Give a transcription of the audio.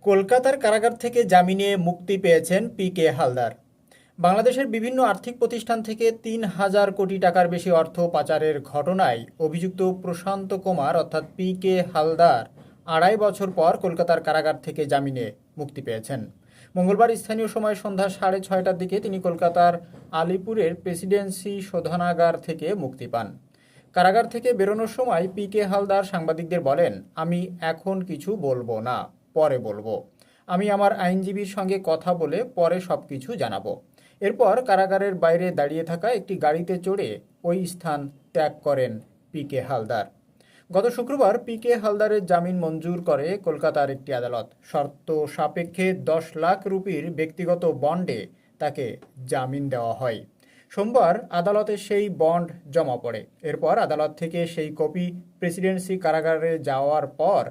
কলকাতার কারাগার থেকে জামিনে মুক্তি পেয়েছেন পি.কে. হালদার। বাংলাদেশের বিভিন্ন আর্থিক প্রতিষ্ঠান থেকে ৩,০০০ কোটি টাকার বেশি অর্থ পাচারের ঘটনায় অভিযুক্ত প্রশান্ত কুমার অর্থাৎ পি.কে. হালদার ২.৫ বছর পর কলকাতার কারাগার থেকে জামিনে মুক্তি পেয়েছেন। মঙ্গলবার স্থানীয় সময় সন্ধ্যা ৬:৩০টার দিকে তিনি কলকাতার আলিপুরের প্রেসিডেন্সি শোধনাগার থেকে মুক্তি পান। কারাগার থেকে বেরোনোর সময় পি.কে. হালদার সাংবাদিকদের বলেন, আমি এখন কিছু বলবো না, পরে বলবো। আমি আমার আইনজীবীর সঙ্গে কথা বলে পরে সব কিছু জানাবো। এরপর কারাগারের বাইরে দাঁড়িয়ে থাকা একটি গাড়িতে চড়ে ওই স্থান ত্যাগ করেন পি.কে. হালদার। গত শুক্রবার পি.কে. হালদারের জামিন মঞ্জুর করে কলকাতার একটি আদালত। শর্ত সাপেক্ষে ১০ লাখ রুপির ব্যক্তিগত বন্ডে তাকে জামিন দেওয়া হয়। সোমবার আদালতে সেই বন্ড জমা পড়ে। এরপর আদালত থেকে সেই কপি প্রেসিডেন্সি কারাগারে যাওয়ার পর